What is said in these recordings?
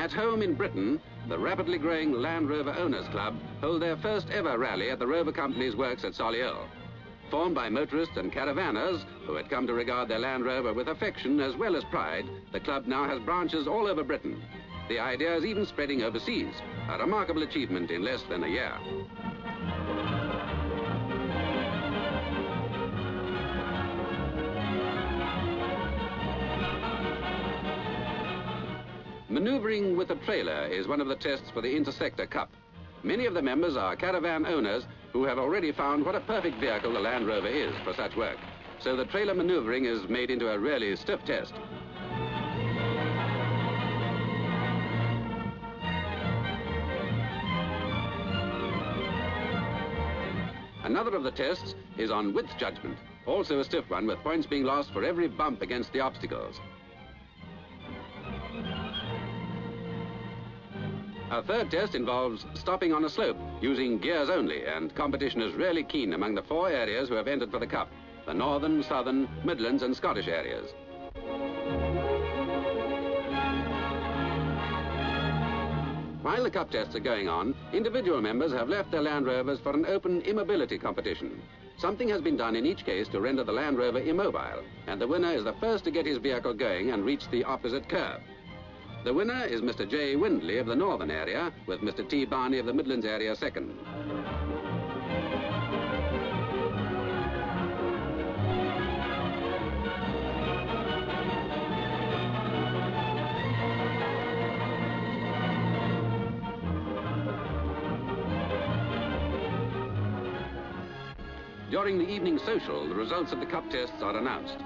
At home in Britain, the rapidly growing Land Rover Owners Club hold their first ever rally at the Rover Company's works at Solihull. Formed by motorists and caravanners who had come to regard their Land Rover with affection as well as pride, the club now has branches all over Britain. The idea is even spreading overseas, a remarkable achievement in less than a year. Maneuvering with a trailer is one of the tests for the Intersector Cup. Many of the members are caravan owners who have already found what a perfect vehicle the Land Rover is for such work. So the trailer maneuvering is made into a really stiff test. Another of the tests is on width judgment, also a stiff one with points being lost for every bump against the obstacles. A third test involves stopping on a slope using gears only, and competition is really keen among the 4 areas who have entered for the Cup: the Northern, Southern, Midlands and Scottish areas. While the Cup tests are going on, individual members have left their Land Rovers for an open immobility competition. Something has been done in each case to render the Land Rover immobile, and the winner is the first to get his vehicle going and reach the opposite curve. The winner is Mr. J. Windley of the Northern area, with Mr. T. Barney of the Midlands area second. During the evening social, the results of the Cup tests are announced.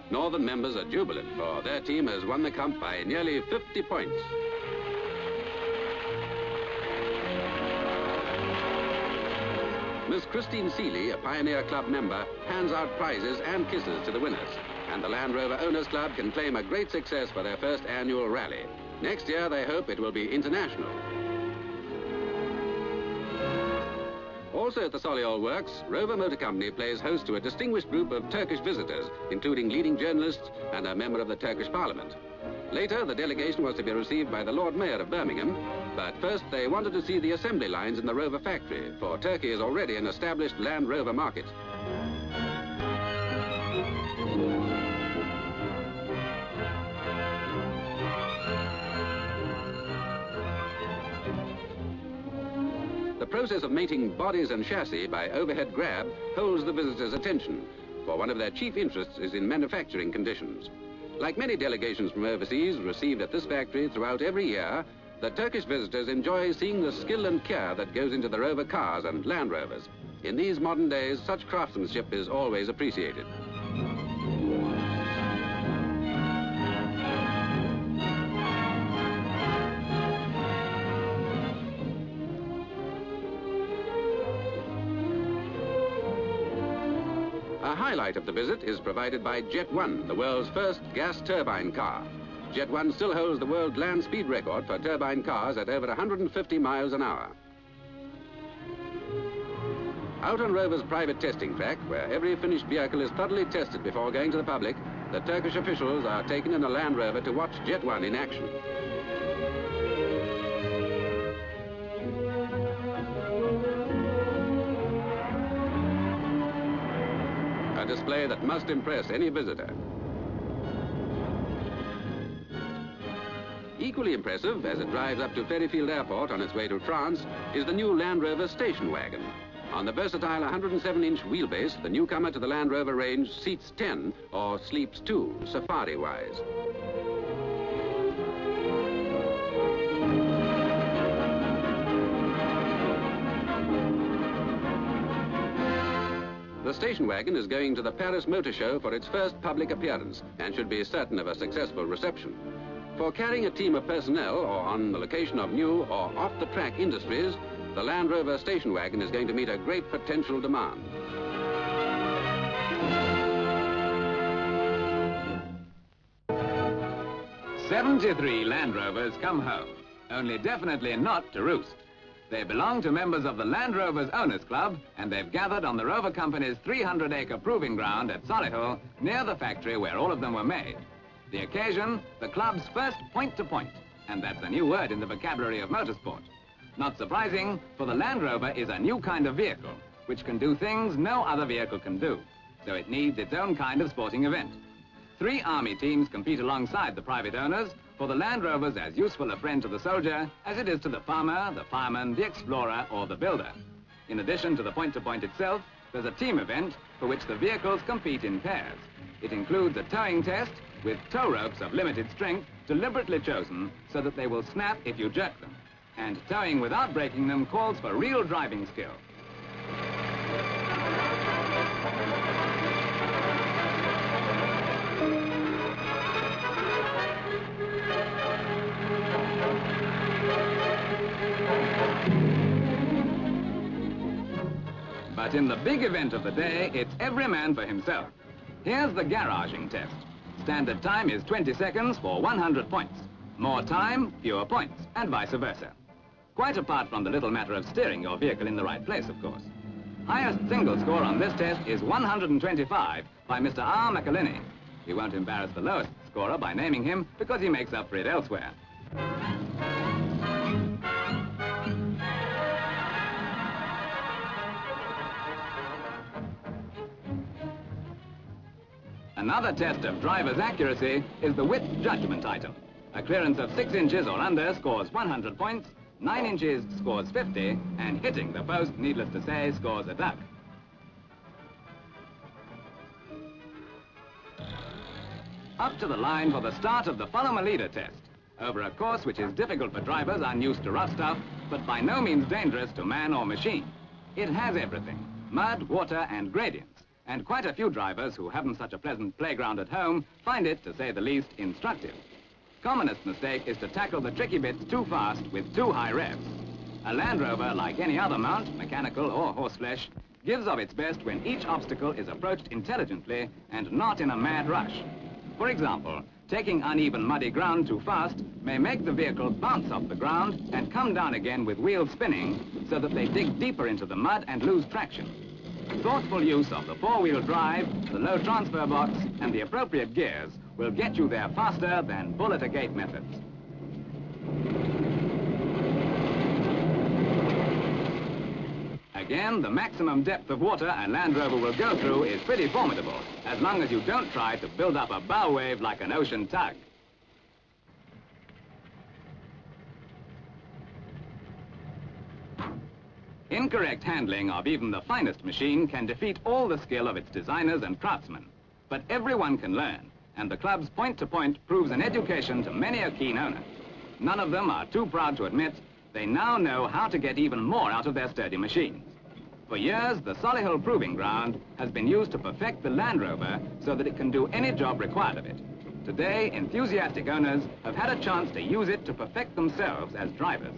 Northern members are jubilant, for their team has won the Cup by nearly 50 points. Miss Christine Seeley, a Pioneer Club member, hands out prizes and kisses to the winners, and the Land Rover Owners Club can claim a great success for their first annual rally. Next year, they hope it will be international. Also at the Solihull Works, Rover Motor Company plays host to a distinguished group of Turkish visitors, including leading journalists and a member of the Turkish Parliament. Later, the delegation was to be received by the Lord Mayor of Birmingham, but first they wanted to see the assembly lines in the Rover factory, for Turkey is already an established Land Rover market. The process of mating bodies and chassis by overhead grab holds the visitors' attention, for one of their chief interests is in manufacturing conditions. Like many delegations from overseas received at this factory throughout every year, the Turkish visitors enjoy seeing the skill and care that goes into the Rover cars and Land Rovers. In these modern days, such craftsmanship is always appreciated. A highlight of the visit is provided by Jet 1, the world's first gas turbine car. Jet 1 still holds the world land speed record for turbine cars at over 150 miles an hour. Out on Rover's private testing track, where every finished vehicle is thoroughly tested before going to the public, the Turkish officials are taken in a Land Rover to watch Jet 1 in action. A display that must impress any visitor. Equally impressive, as it drives up to Ferryfield Airport on its way to France, is the new Land Rover station wagon. On the versatile 107-inch wheelbase, the newcomer to the Land Rover range seats 10, or sleeps 2, safari-wise. The station wagon is going to the Paris Motor Show for its first public appearance and should be certain of a successful reception. For carrying a team of personnel or on the location of new or off-the-track industries, the Land Rover station wagon is going to meet a great potential demand. "73 Land Rovers come home, only definitely not to roost. They belong to members of the Land Rover's Owners Club, and they've gathered on the Rover Company's 300-acre proving ground at Solihull, near the factory where all of them were made. The occasion, the club's first point-to-point, and that's a new word in the vocabulary of motorsport. Not surprising, for the Land Rover is a new kind of vehicle, which can do things no other vehicle can do, so it needs its own kind of sporting event. 3 army teams compete alongside the private owners, for the Land Rover's as useful a friend to the soldier as it is to the farmer, the fireman, the explorer, or the builder. In addition to the point-to-point itself, there's a team event for which the vehicles compete in pairs. It includes a towing test with tow ropes of limited strength deliberately chosen so that they will snap if you jerk them. And towing without breaking them calls for real driving skill. But in the big event of the day, it's every man for himself. Here's the garaging test. Standard time is 20 seconds for 100 points. More time, fewer points, and vice versa. Quite apart from the little matter of steering your vehicle in the right place, of course. Highest single score on this test is 125 by Mr. R. McElhinney. We won't embarrass the lowest scorer by naming him because he makes up for it elsewhere. Another test of driver's accuracy is the width judgment item. A clearance of 6 inches or under scores 100 points, 9 inches scores 50, and hitting the post, needless to say, scores a duck. Up to the line for the start of the follow-my-leader test, over a course which is difficult for drivers unused to rough stuff, but by no means dangerous to man or machine. It has everything: mud, water, and gradients. And quite a few drivers who haven't such a pleasant playground at home find it, to say the least, instructive. Commonest mistake is to tackle the tricky bits too fast with too high revs. A Land Rover, like any other mount, mechanical or horseflesh, gives of its best when each obstacle is approached intelligently and not in a mad rush. For example, taking uneven muddy ground too fast may make the vehicle bounce off the ground and come down again with wheels spinning so that they dig deeper into the mud and lose traction. Thoughtful use of the 4-wheel drive, the low transfer box, and the appropriate gears will get you there faster than bull-at-a-gate methods. Again, the maximum depth of water a Land Rover will go through is pretty formidable, as long as you don't try to build up a bow wave like an ocean tug. Incorrect handling of even the finest machine can defeat all the skill of its designers and craftsmen. But everyone can learn, and the club's point-to-point proves an education to many a keen owner. None of them are too proud to admit they now know how to get even more out of their sturdy machines. For years, the Solihull Proving Ground has been used to perfect the Land Rover so that it can do any job required of it. Today, enthusiastic owners have had a chance to use it to perfect themselves as drivers.